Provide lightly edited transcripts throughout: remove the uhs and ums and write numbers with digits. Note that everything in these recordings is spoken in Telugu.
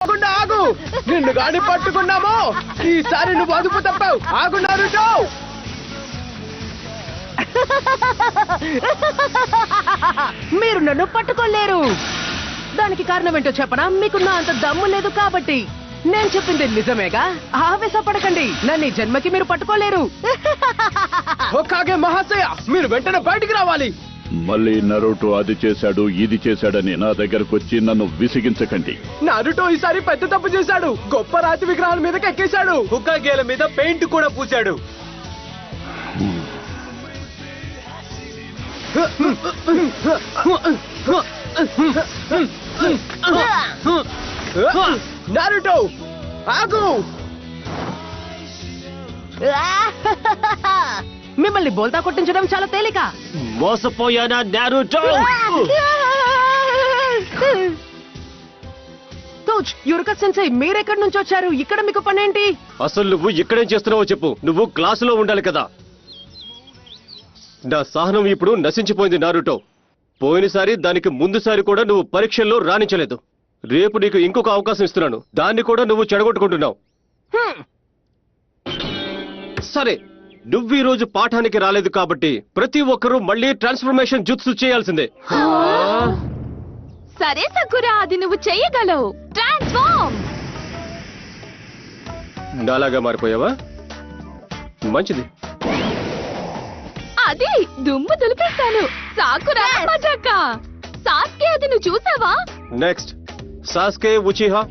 ఆగు, నిన్ను గాని పట్టుకున్నామో ఈసారి నువ్వు అదుపు తప్పావు. ఆగు నారుటో. మీరు నన్ను పట్టుకోలేరు. దానికి కారణం ఏంటో చెప్పనా? మీకు నా అంత దమ్ము లేదు కాబట్టి. నేను చెప్పింది నిజమేగా. ఆవేశపడకండి. నన్ను ఈ జన్మకి మీరు పట్టుకోలేరు. హోకాగే మహాశయ, మీరు వెంటనే బయటికి రావాలి. మళ్ళీ నరుటో అది చేశాడు ఇది చేశాడని నా దగ్గరకు వచ్చి నన్ను విసిగించకండి. నారుటో ఈసారి పెద్ద తప్పు చేశాడు. గొప్ప రాతి విగ్రహాల మీదకి ఎక్కేశాడు. హుక్కాగేల మీద పెయింట్ కూడా పూశాడు. నారుటో ఆగు. మిమ్మల్ని బోల్తా కొట్టించడం చాలా తేలిక. మోసపోయానా నారుటో? తోచ్, యురక సెన్సై, మీరెక్కడి నుంచి వచ్చారు? ఇక్కడ మీకు పనేంటి? అసలు నువ్వు ఇక్కడేం చేస్తున్నావో చెప్పు. నువ్వు క్లాసులో ఉండాలి కదా. నా సహనం ఇప్పుడు నశించిపోయింది నారుటో. పోయినసారి దానికి ముందుసారి కూడా నువ్వు పరీక్షల్లో రాణించలేదు. రేపు నీకు ఇంకొక అవకాశం ఇస్తున్నాను. దాన్ని కూడా నువ్వు చెడగొట్టుకుంటున్నావు. సరే, నువ్వు ఈ రోజు పాఠానికి రాలేదు కాబట్టి ప్రతి ఒక్కరూ మళ్ళీ ట్రాన్స్ఫర్మేషన్ జుత్సు చేయాల్సిందే. సరే సకురా, అది నువ్వు చెయ్యగలవు. ట్రాన్స్ఫార్మ్. నాలాగా మారిపోయావా? మంచిది. అది దుమ్ము దులిపేస్తాను. సాకురా మజాక. సాస్కే, అది నువ్వు చూసావా? Next Sasuke Uchiha.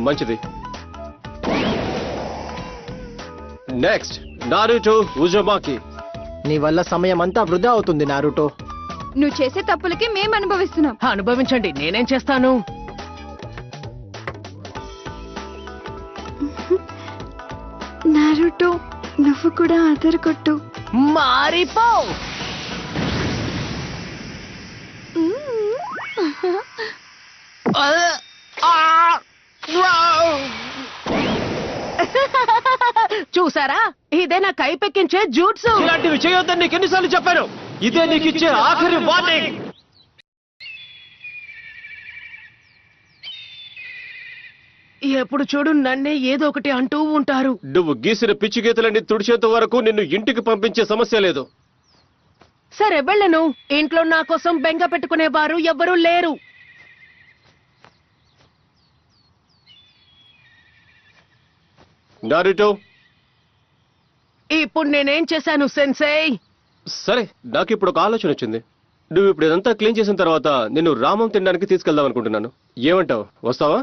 మంచిది. Next Naruto Uzumaki. నీ వల్ల సమయం అంతా వృధా అవుతుంది నారుటో. నువ్వు చేసే తప్పులకి మేము అనుభవిస్తున్నాం. అనుభవించండి, నేనేం చేస్తాను? నారుటో, నువ్వు కూడా అదరు కొట్టు. మారిపో. చూసారా, ఇదే నా కైపెక్కించే జూట్సు. ఇలాంటివి చేయొద్దని నీకు ఎన్నిసార్లు చెప్పాను? ఇదే నీకు ఇచ్చే ఆఖరి వార్నింగ్. ఎప్పుడు చూడు నన్నే ఏదో ఒకటి అంటూ ఉంటారు. నువ్వు గీసిన పిచ్చి గీతలన్నీ తుడిచేంత వరకు నిన్ను ఇంటికి పంపించే సమస్య లేదు. సరే వెళ్ళను. ఇంట్లో నా కోసం బెంగ పెట్టుకునేవారు ఎవ్వరూ లేరు. నారుటో, ఇప్పుడు నేనేం చేశాను సెన్సై? సరే, నాకు ఇప్పుడు ఒక ఆలోచన వచ్చింది. నువ్వు ఇప్పుడు ఇదంతా క్లీన్ చేసిన తర్వాత నిన్ను రామం తినడానికి తీసుకెళ్దాం అనుకుంటున్నాను. ఏమంటావు? వస్తావా?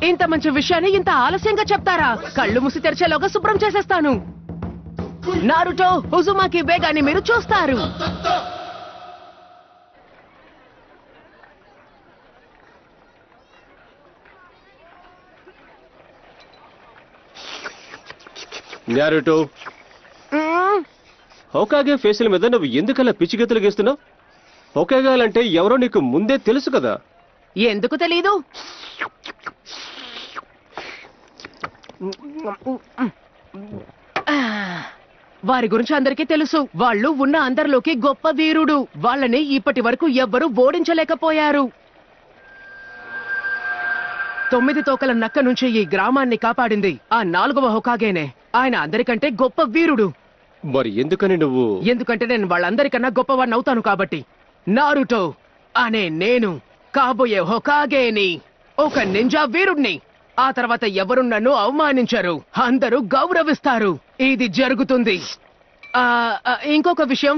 ఇంత మంచి విషయాన్ని ఇంత ఆలస్యంగా చెప్తారా? కళ్ళు మూసి తెరిచేలోగా శుభ్రం చేసేస్తాను. నారుటో, ఉజుమాకి వేగాన్ని మీరు చూస్తారు. నారుటో, హోకాగే ఫేసుల మీద నువ్వు ఎందుకలా పిచ్చి గీతలు గీస్తున్నావు? హోకాగాలంటే ఎవరో నీకు ముందే తెలుసు కదా. ఎందుకు తెలీదు? వారి గురించి అందరికీ తెలుసు. వాళ్ళు ఉన్న అందరిలోకి గొప్ప వీరుడు. వాళ్ళని ఇప్పటి వరకు ఎవ్వరూ ఓడించలేకపోయారు. 9 తోకల నక్క నుంచి ఈ గ్రామాన్ని కాపాడింది ఆ 4వ హోకాగేనే. ఆయన అందరికంటే గొప్ప వీరుడు. మరి ఎందుకని నువ్వు? ఎందుకంటే నేను వాళ్ళందరికన్నా గొప్పవాడిని అవుతాను కాబట్టి. నారుటో అనే నేను కాబోయే హోకాగేని, ఒక నింజా వీరుణ్ణి. ఆ తర్వాత ఎవరు నన్ను అవమానించరు, అందరూ గౌరవిస్తారు. ఇది జరుగుతుంది. ఇంకొక విషయం,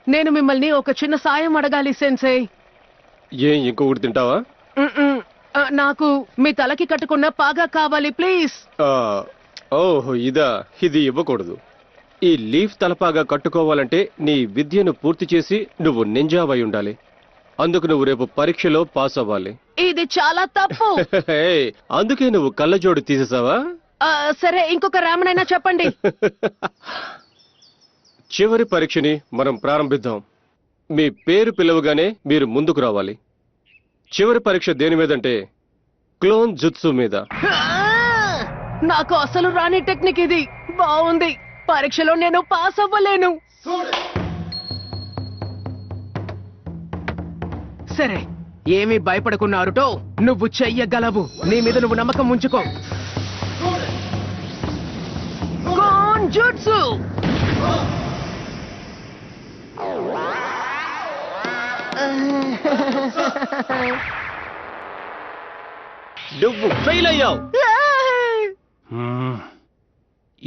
నేను మిమ్మల్ని ఒక చిన్న సాయం అడగాలి సెన్సే. ఇంకొకటి తింటావా? నాకు మీ తలకి కట్టుకున్న పాగా కావాలి ప్లీజ్. ఓహో, ఇది ఇవ్వకూడదు. ఈ లీఫ్ తలపాగా కట్టుకోవాలంటే నీ విద్యను పూర్తి చేసి నువ్వు నింజావై ఉండాలి. అందుకు నువ్వు రేపు పరీక్షలో పాస్ అవ్వాలి. ఇది చాలా తప్పు. అందుకే నువ్వు కళ్ళజోడు తీసేసావా? సరే, ఇంకొక రామనైనా చెప్పండి. చివరి పరీక్షని మనం ప్రారంభిద్దాం. మీ పేరు పిలవగానే మీరు ముందుకు రావాలి. చివరి పరీక్ష దేని మీదంటే క్లోన్ జుత్సు మీద. నాకు అసలు రాని టెక్నిక్ ఇది. బాగుంది. పరీక్షలో నేను పాస్ అవ్వలేను. సరే, ఏమీ భయపడకున్నారుటో, నువ్వు చెయ్యగలవు. నీ మీద నువ్వు నమ్మకం ఉంచుకో. గోంజుట్సు! నువ్వు ఫెయిల్ అయ్యావు.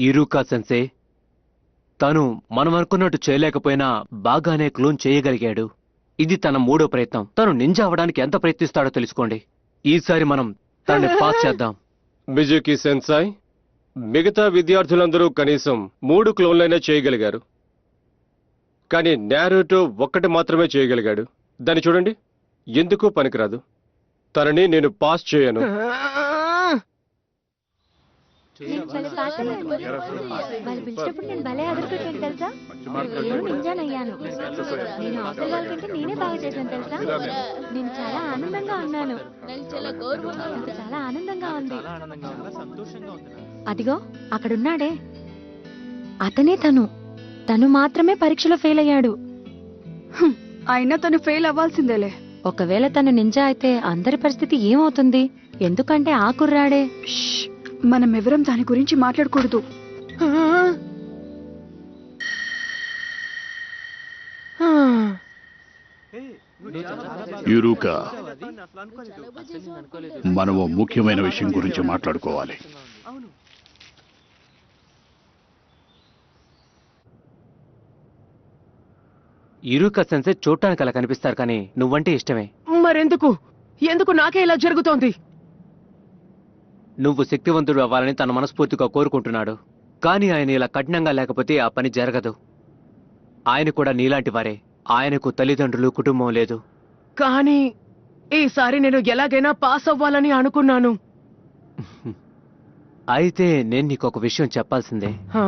ఇరుకా సెన్సే, తను మనం అనుకున్నట్టు చేయలేకపోయినా బాగానే క్లోన్ చేయగలిగాడు. ఇది తన 3వ ప్రయత్నం. తను నింజా అవడానికి ఎంత ప్రయత్నిస్తాడో తెలుసుకోండి. ఈసారి మనం తనని పాస్ చేద్దాం. మిజుకి సెన్సాయ్, మిగతా విద్యార్థులందరూ కనీసం 3 క్లోన్లైనా చేయగలిగారు, కానీ నారుటో ఒక్కటి మాత్రమే చేయగలిగాడు. దాన్ని చూడండి, ఎందుకు పనికిరాదు. తనని నేను పాస్ చేయను. వాళ్ళు పిలిచినప్పుడు నేను భలే అదరిపోయాను తెలుసా. నేను నింజానయ్యాను. నేను అవతల వాళ్ళకంటే నేనే బాగా చేశాను తెలుసా. నేను చాలా ఆనందంగా ఉన్నాను. నాకు చాలా ఆనందంగా ఉంది. అదిగో అక్కడున్నాడే, అతనే తను మాత్రమే పరీక్షలో ఫెయిల్ అయ్యాడు. అయినా తను ఫెయిల్ అవ్వాల్సిందేలే. ఒకవేళ తను నింజా అయితే అందరి పరిస్థితి ఏమవుతుంది? ఎందుకంటే ఆ కుర్రాడే. మనం ఎవరం దాని గురించి మాట్లాడకూడదు. యురుకా, మనము ముఖ్యమైన విషయం గురించి మాట్లాడుకోవాలి. ఇరుకా సెన్సే చూడటానికి అలా కనిపిస్తారు, కానీ నువ్వంటే ఇష్టమే. ఎందుకు నాకే ఇలా జరుగుతోంది? నువ్వు శక్తివంతుడు అవ్వాలని తన మనస్ఫూర్తిగా కోరుకుంటున్నాడు, కానీ ఆయన ఇలా కఠినంగా లేకపోతే ఆ పని జరగదు. ఆయన కూడా నీలాంటి వారే. ఆయనకు తల్లిదండ్రులు, కుటుంబం లేదు. కానీ ఈసారి నేను ఎలాగైనా పాస్ అవ్వాలని అనుకున్నాను. అయితే నేను నీకు ఒక విషయం చెప్పాల్సిందే. హా?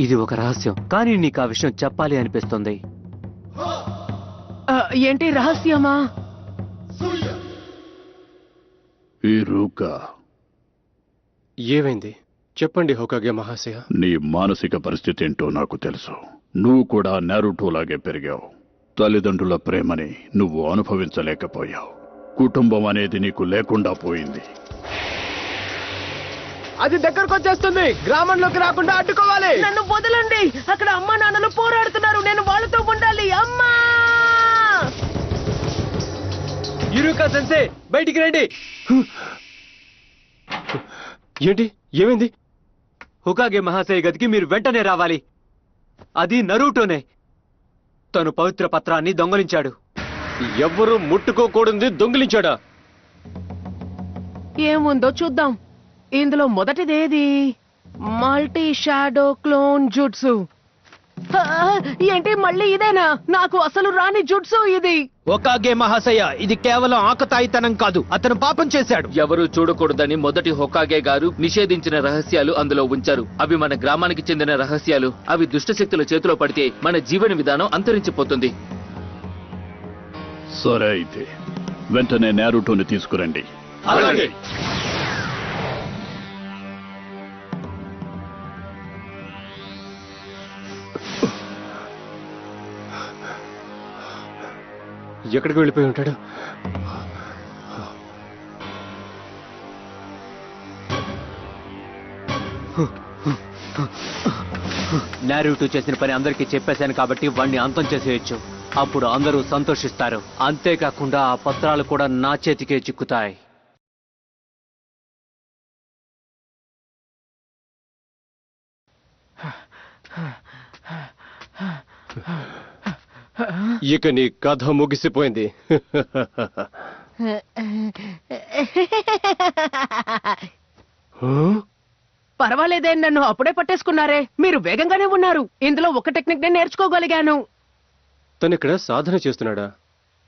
ఇది ఒక రహస్యం, కానీ నీకు ఆ విషయం చెప్పాలి అనిపిస్తుంది. ఏంటి రహస్యమా? యురుకా, ఏమైంది చెప్పండి హోకాగే మహాశయ. నీ మానసిక పరిస్థితి ఏంటో నాకు తెలుసు. నువ్వు కూడా నారుటోలాగే పెరిగావు. తల్లిదండ్రుల ప్రేమని నువ్వు అనుభవించలేకపోయావు. కుటుంబం అనేది నీకు లేకుండా పోయింది. అది దగ్గరకు వచ్చేస్తుంది. గ్రామంలోకి రాకుండా అడ్డుకోవాలి. నన్ను వదలండి. అక్కడ అమ్మా నాన్నలు పోరాడుతున్నారు. నేను వాళ్ళతో ఉండాలి. అమ్మా! ఇరుకా సెన్సే, బయటికి రండి. ఏంటి, ఏమైంది? హోకాగే మహాశయ గదికి మీరు వెంటనే రావాలి. అది నరూటోనే. తను పవిత్ర పత్రాన్ని దొంగలించాడు. ఎవ్వరూ ముట్టుకోకూడదు దొంగిలించాడా? ఏముందో చూద్దాం. ఇందులో మొదటిదేది? Multi shadow clone jutsu. ఏంటి మళ్ళీ ఇదేనా? నాకు అసలు రాని జుట్సు ఇది. హోకాగే మహాశయ, ఇది కేవలం ఆకతాయితనం కాదు, అతను పాపం చేశాడు. ఎవరూ చూడకూడదని మొదటి హోకాగే గారు నిషేధించిన రహస్యాలు అందులో ఉంచారు. అవి మన గ్రామానికి చెందిన రహస్యాలు. అవి దుష్టశక్తుల చేతిలో పడితే మన జీవన విధానం అంతరించిపోతుంది. సరే, అయితే వెంటనే నారుటోని తీసుకురండి. అలాగే. ఎక్కడికి వెళ్ళిపోయి ఉంటాడు? నారుటో చేసిన పని అందరికీ చెప్పేశాను కాబట్టి వాణ్ణి అంతం చేసేయచ్చు. అప్పుడు అందరూ సంతోషిస్తారు. అంతేకాకుండా ఆ పత్రాలు కూడా నా చేతికే చిక్కుతాయి. ఇక నీ కథ ముగిసిపోయింది. పర్వాలేదే, నన్ను అప్పుడే పట్టేసుకున్నారే. మీరు వేగంగానే ఉన్నారు. ఇందులో ఒక టెక్నిక్ నేను నేర్చుకోగలిగాను. తను ఇక్కడ సాధన చేస్తున్నాడా?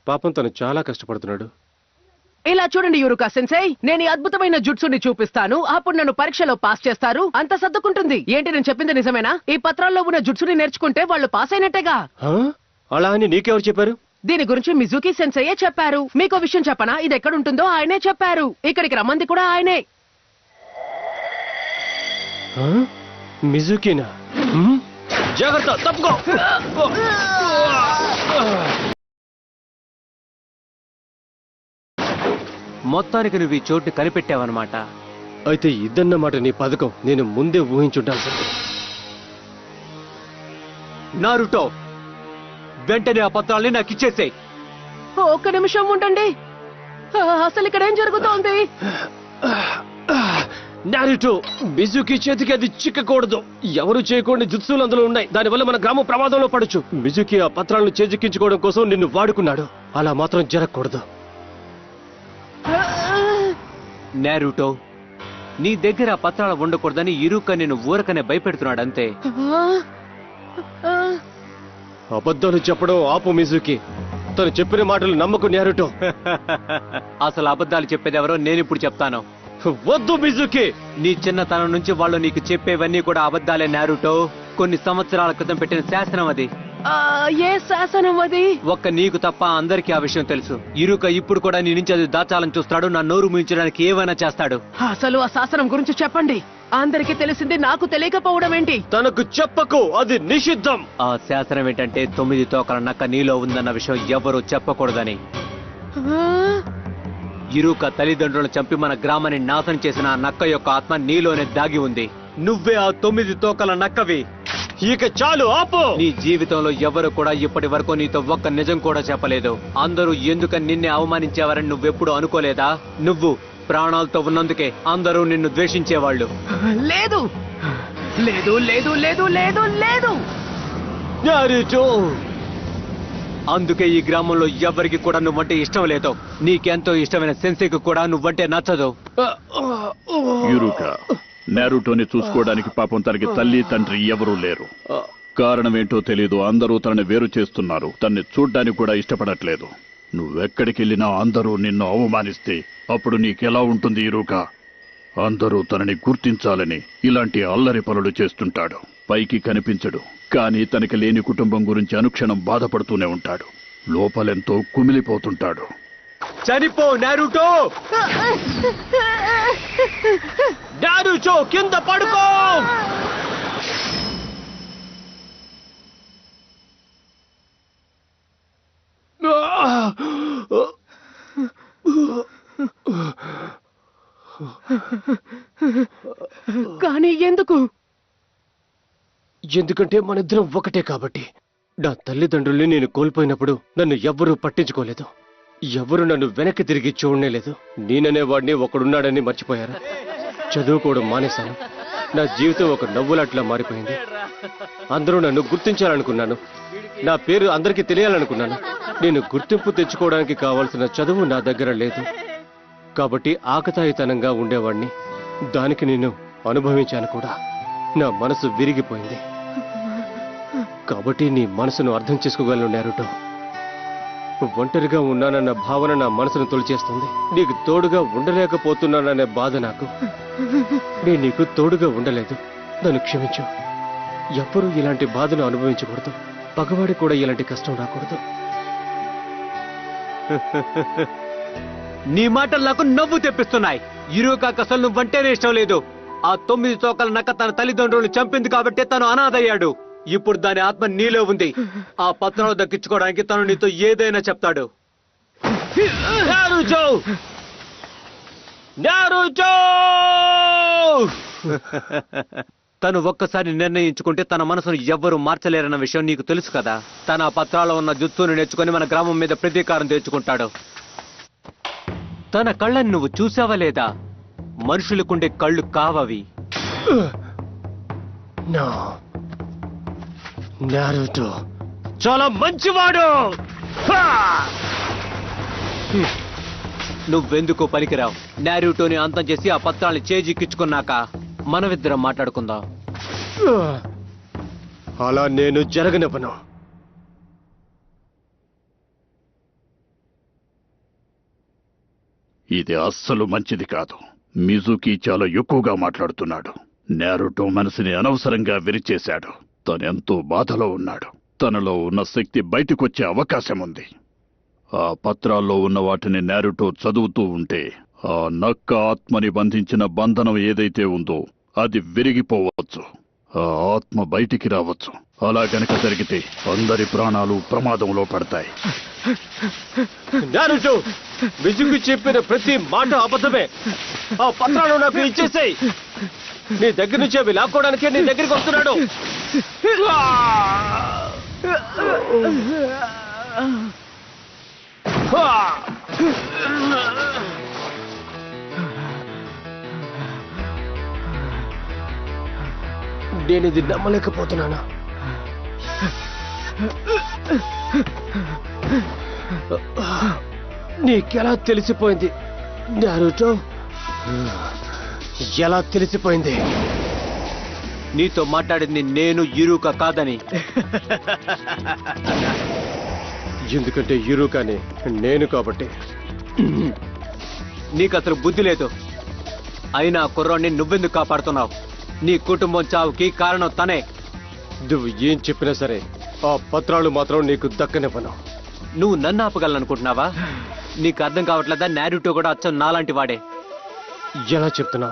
పాపం, తను చాలా కష్టపడుతున్నాడు. ఇలా చూడండి యురుకా సెన్సై, నేను ఈ అద్భుతమైన జుట్సుని చూపిస్తాను. అప్పుడు నన్ను పరీక్షలో పాస్ చేస్తారు. అంత సర్దుకుంటుంది. ఏంటి నేను చెప్పింది నిజమేనా? ఈ పత్రాల్లో ఉన్న జుట్సుని నేర్చుకుంటే వాళ్ళు పాస్ అయినట్టేగా. అలా అని నీకెవరు చెప్పారు? దీని గురించి మిజుకి సెన్సయ్యే చెప్పారు. మీకో విషయం చెప్పనా? ఇది ఎక్కడుంటుందో ఆయనే చెప్పారు. ఇక్కడికి రమ్మంది కూడా ఆయనే. మిజుకినా జాగ్రత్త, తప్పుకో. మొత్తానికి నువ్వు ఈ చోటు కనిపెట్టావన్నమాట. అయితే ఇదన్నమాట నీ పథకం. నేను ముందే ఊహించుంటాల్సింది. నారుటో, వెంటనే ఆ పత్రాల్ని నాకు ఇచ్చేసేయ్. ఒక్క నిమిషం ఉండండి. అసలు ఇక్కడ ఏం జరుగుతోంది? నారుటో, మిజుకి చేతికి అది చిక్కకూడదు. ఎవరు చేయకూడని జుత్సులు అందులో ఉన్నాయి. దానివల్ల మన గ్రామం ప్రమాదంలో పడొచ్చు. మిజుకి ఆ పత్రాలను చేజిక్కించుకోవడం కోసం నిన్ను వాడుకున్నాడు. అలా మాత్రం జరగకూడదు. నారుటో, నీ దగ్గర ఆ పత్రాలు ఉండకూడదని ఇరుక నేను ఊరకనే భయపెడుతున్నాడు అంతే. అబద్ధాలు చెప్పడం ఆపు మిజుకి. తను చెప్పిన మాటలు నమ్మకు నారుటో. అసలు అబద్ధాలు చెప్పేదెవరో నేను ఇప్పుడు చెప్తాను. వద్దు మిజుకి. నీ చిన్నతనం నుంచి వాళ్ళు నీకు చెప్పేవన్నీ కూడా అబద్ధాలే నారుటో. కొన్ని సంవత్సరాల క్రితం పెట్టిన శాసనం అది. ఏ శాసనం అది? ఒక్క నీకు తప్ప అందరికీ ఆ విషయం తెలుసు. ఇరుక ఇప్పుడు కూడా నీ నుంచి అది దాచాలని చూస్తాడు. నా నోరు ముయించడానికి ఏమైనా చేస్తాడు. అసలు ఆ శాసనం గురించి చెప్పండి. అందరికీ తెలిసింది, నాకు తెలియకపోవడం ఏంటి? తనకు చెప్పకు, అది నిషిద్ధం. ఆ శాసనం ఏంటంటే 9 తోకల నక్క నీలో ఉందన్న విషయం ఎవరూ చెప్పకూడదని. ఇరుక తల్లిదండ్రులను చంపి మన గ్రామాన్ని నాశనం చేసిన ఆ నక్క యొక్క ఆత్మ నీలోనే దాగి ఉంది. నువ్వే ఆ 9 తోకల నక్కవి. ఇక చాలు, ఆపు. నీ జీవితంలో ఎవరు కూడా ఇప్పటి వరకు నీతో ఒక్క నిజం కూడా చెప్పలేదు. అందరూ ఎందుకని నిన్నే అవమానించేవారని నువ్వెప్పుడు అనుకోలేదా? నువ్వు ప్రాణాలతో ఉన్నందుకే అందరూ నిన్ను ద్వేషించేవాళ్ళు. లేదు లేదు లేదు లేదు లేదు లేదు. నారుటో, అందుకే ఈ గ్రామంలో ఎవరికి కూడా నువ్వంటే ఇష్టం లేదు. నీకెంతో ఇష్టమైన సెన్సేకు కూడా నువ్వంటే నచ్చదు. యురుక, నారుటోని చూసుకోవడానికి పాపం తనకి తల్లి తండ్రి ఎవరూ లేరు. కారణమేంటో తెలీదు. అందరూ తనని వేరు చేస్తున్నారు. తన్ని చూడ్డానికి కూడా ఇష్టపడట్లేదు. నువ్వెక్కడికెళ్ళినా అందరూ నిన్ను అవమానిస్తే అప్పుడు నీకెలా ఉంటుంది యురుక? అందరూ తనని గుర్తించాలని ఇలాంటి అల్లరి పనులు చేస్తుంటాడు. పైకి కనిపించడు, కానీ తనకి లేని కుటుంబం గురించి అనుక్షణం బాధపడుతూనే ఉంటాడు. లోపలెంతో కుమిలిపోతుంటాడు. చనిపో నారుటో. నారుటో, కింద పడుకో. కానీ ఎందుకు? ఎందుకంటే మనిద్దరం ఒకటే కాబట్టి. నా తల్లిదండ్రుల్ని నేను కోల్పోయినప్పుడు నన్ను ఎవ్వరూ పట్టించుకోలేదు. ఎవరు నన్ను వెనక్కి తిరిగి చూడనేలేదు. నేననే వాడిని ఒకడున్నాడని మర్చిపోయారు. చదువుకోవడం మానేశాను. నా జీవితం ఒక నవ్వులాట్లా మారిపోయింది. అందరూ నన్ను గుర్తించాలనుకున్నాను. నా పేరు అందరికీ తెలియాలనుకున్నాను. నేను గుర్తింపు తెచ్చుకోవడానికి కావాల్సిన చదువు నా దగ్గర లేదు. కాబట్టి ఆకతాయితనంగా ఉండేవాణ్ణి. దానికి నేను అనుభవించాను కూడా. నా మనసు విరిగిపోయింది. కాబట్టి నీ మనసును అర్థం చేసుకోగలను నారుటో. ఒంటరిగా ఉన్నానన్న భావన నా మనసును తొలిచేస్తుంది. నీకు తోడుగా ఉండలేకపోతున్నాననే బాధ నాకు. నేను నీకు తోడుగా ఉండలేదు. నన్ను క్షమించు. ఎవ్వరూ ఇలాంటి బాధను అనుభవించకూడదు. పగవాడి కూడా ఇలాంటి కష్టం రాకూడదు. నీ మాటలు నాకు నవ్వు తెప్పిస్తున్నాయి. ఇరుకాకు అసలు నువ్వంటేనే ఇష్టం లేదు. ఆ 9 తోకల నక్క తన తల్లిదండ్రులను చంపింది కాబట్టి తను అనాథయ్యాడు. ఇప్పుడు దాని ఆత్మ నీలో ఉంది. ఆ పత్రాలు దక్కించుకోవడానికి తను నీతో ఏదైనా చెప్తాడు. నారుటో! నారుటో! తను ఒక్కసారి నిర్ణయించుకుంటే తన మనసును ఎవ్వరూ మార్చలేరన్న విషయం నీకు తెలుసు కదా. తన ఆ పత్రాల్లో ఉన్న జుత్తును నేర్చుకుని మన గ్రామం మీద ప్రతీకారం తెచ్చుకుంటాడు. తన కళ్ళని నువ్వు చూసావా లేదా? మనుషులకుండే కళ్ళు కావవి. నారుటో చాలా మంచివాడు. నువ్వెందుకు పనికిరావు. నారుటోని అంతం చేసి ఆ పత్రాల్ని చేజిక్కించుకున్నాక మనమిద్దరం మాట్లాడుకుందాం. అలా నేను జరగనివ్వను. ఇది అస్సలు మంచిది కాదు. మిజుకి చాలా ఎక్కువగా మాట్లాడుతున్నాడు. నారుటో మనసుని అనవసరంగా విరిచేశాడు. తనెంతో బాధలో ఉన్నాడు. తనలో ఉన్న శక్తి బయటకొచ్చే అవకాశం ఉంది. ఆ పత్రాల్లో ఉన్న వాటిని నారుటో చదువుతూ ఉంటే ఆ నక్క ఆత్మని బంధించిన బంధనం ఏదైతే ఉందో అది విరిగిపోవచ్చు. ఆ ఆత్మ బయటికి రావచ్చు. అలా గనక జరిగితే అందరి ప్రాణాలు ప్రమాదంలో పడతాయి. నారుటో, విజుకు చెప్పిన ప్రతి మాట అబద్ధమే. ఆ పత్రాలు నాకు ఇచ్చేసేయ్. నీ దగ్గర నుంచి అవి లాక్కోవడానికే నీ దగ్గరికి వస్తున్నాడు. నేను ఇది నమ్మలేకపోతున్నాను. నీకెలా తెలిసిపోయింది నారుటో? ఎలా తెలిసిపోయింది? నీతో మాట్లాడింది నేను యురుక కాదని. ఎందుకంటే యురుకాని నేను కాబట్టి. నీకు అసలు బుద్ధి లేదు. అయినా కుర్రాన్ని నువ్వెందుకు కాపాడుతున్నావు? నీ కుటుంబం చావుకి కారణం తనే. నువ్వు ఏం చెప్పినా సరే ఆ పత్రాలు మాత్రం నీకు దక్కనివ్వను. నువ్వు నన్ను ఆపగలనుకుంటున్నావా? నీకు అర్థం కావట్లేదా? నారుటో కూడా అచ్చం నాలాంటి వాడే. ఎలా చెప్తున్నా?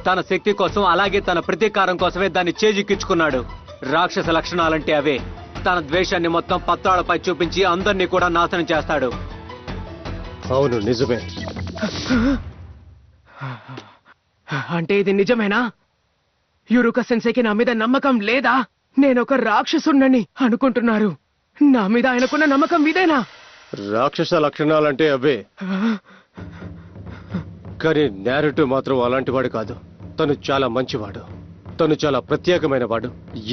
తన శక్తి కోసం, అలాగే తన ప్రతీకారం కోసమే దాన్ని చేజిక్కించుకున్నాడు. రాక్షస లక్షణాలంటే అవే. తన ద్వేషాన్ని మొత్తం పత్రాలపై చూపించి అందరినీ కూడా నాశనం చేస్తాడు. అవును, నిజమే. అంటే ఇది నిజమేనా? యురుక సెన్సేకి నా మీద నమ్మకం లేదా? నేనొక రాక్షసుణ్ణని అనుకుంటున్నారు. నా మీద ఆయనకున్న నమ్మకం ఇదేనా? రాక్షస లక్షణాలంటే అవే. కానీ నారుటో మాత్రం అలాంటి వాడు కాదు. తను చాలా మంచివాడు. తను చాలా ప్రత్యేకమైన వాడు.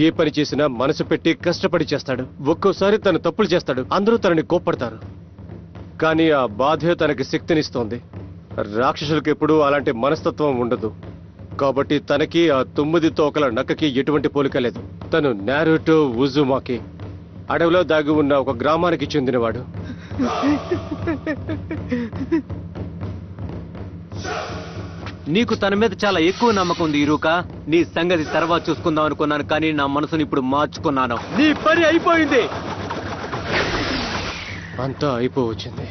ఏ పని చేసినా మనసు పెట్టి కష్టపడి చేస్తాడు. ఒక్కోసారి తను తప్పులు చేస్తాడు, అందరూ తనని కోప్పడతారు. కానీ ఆ బాధే తనకి శక్తినిస్తోంది. రాక్షసులకు ఎప్పుడూ అలాంటి మనస్తత్వం ఉండదు. కాబట్టి తనకి ఆ 9 తోకల నక్కకి ఎటువంటి పోలిక లేదు. తను నారుటో ఉజుమాకి, అడవిలో దాగి ఉన్న ఒక గ్రామానికి చెందినవాడు. నీకు తన మీద చాలా ఎక్కువ నమ్మకం ఉంది యురుక. నీ సంగతి తర్వాత చూసుకుందాం అనుకున్నాను, కానీ నా మనసుని ఇప్పుడు మార్చుకున్నాను. నీ పని అయిపోయింది. అంతా అయిపోవచ్చింది.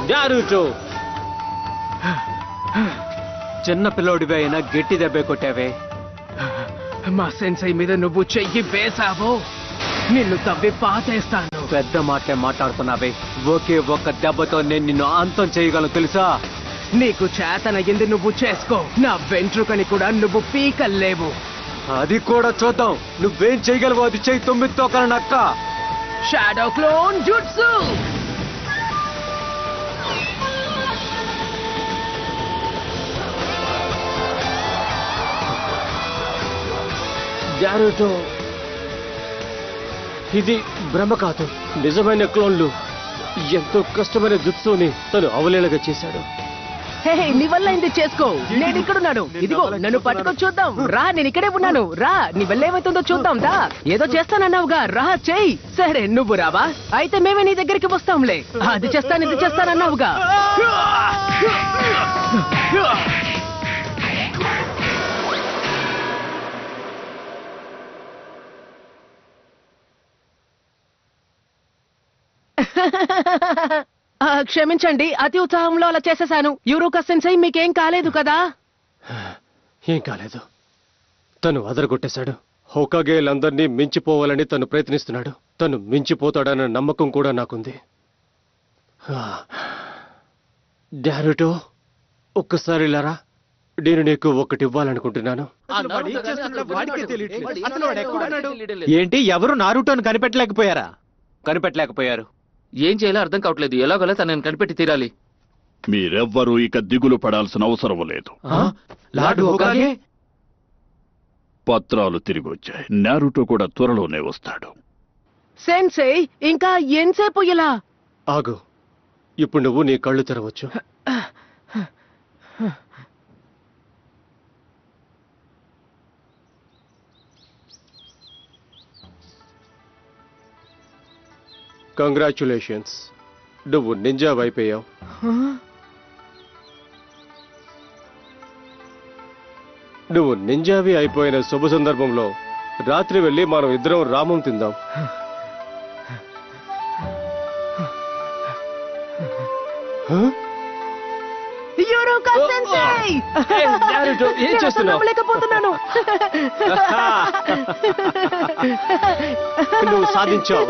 నారుటో, చిన్న పిల్లోడివే అయినా గట్టి దెబ్బే కొట్టావే. మా సెన్సై మీద నువ్వు చెయ్యి వేసావో నిన్ను తవ్వి పాతేస్తాను. పెద్ద మాటలే మాట్లాడుతున్నావే. ఒకే ఒక్క దెబ్బతో నేను నిన్ను అంతం చేయగలను తెలుసా? నీకు చేతనయ్యింది నువ్వు చేసుకో. నా వెంట్రుకని కూడా నువ్వు పీకల్లేవు. అది కూడా చూద్దాం. నువ్వేం చేయగలవు అది చెయ్యి. 9 తోకల నక్క. Shadow clone jutsu. నారుటో, ఇది భ్రమ కాదు. నిజమైన క్లోన్లు. ఎంతో కష్టమైన జుట్సుని తను అవలేలగా చేశాడు. హే, నీ వల్ల ఇది చేసుకో. నేను ఇక్కడున్నాను. ఇదిగో నన్ను పట్టుకొని చూద్దాం. రా, నేను ఇక్కడే ఉన్నాను. రా, నీ వల్ల ఏమైతుందో చూద్దాం. రా, ఏదో చేస్తానన్నావుగా, రా చెయ్యి. సరే, నువ్వు రావా? అయితే మేమే నీ దగ్గరికి వస్తాంలే. అది చేస్తాను, ఇది చేస్తానన్నావుగా. క్షమించండి, అతి ఉత్సాహంలో అలా చేసేశాను. యురుక సెన్సై మీకేం కాలేదు కదా? ఏం కాలేదు. తను అదరగొట్టేశాడు. హోకాగేలందరినీ మించిపోవాలని తను ప్రయత్నిస్తున్నాడు. తను మించిపోతాడన్న నమ్మకం కూడా నాకుంది. నారుటో, ఒక్కసారి లారా. నేను నీకు ఒకటి ఇవ్వాలనుకుంటున్నాను. ఏంటి, ఎవరు నారుటోని కనిపెట్టలేకపోయారా? కనిపెట్టలేకపోయారు. ఏం చేయాలో అర్థం కావట్లేదు. ఎలాగోలా తనని కనిపెట్టి తీరాలి. మీరెవ్వరూ ఇక దిగులు పడాల్సిన అవసరం లేదు. లార్డ్ హోకాగే? పత్రాలు తిరిగి వచ్చాయి. నారుటో కూడా త్వరలోనే వస్తాడు. సెన్సై, ఇంకా ఎంతసేపు ఇలా? ఆగు. ఇప్పుడు నువ్వు నీ కళ్ళు తెరవచ్చు. కంగ్రాచ్యులేషన్స్, నువ్వు నింజా అయిపోయావు. నువ్వు నింజావి అయిపోయిన శుభ సందర్భంలో రాత్రి వెళ్ళి మనం ఇద్దరం రామం తిందాం. యూరోకా సెన్సై! నారుటో, ఏం చేస్తున్నావు? నమ్మలేకపోతున్నాను. నువ్వు సాధించావు.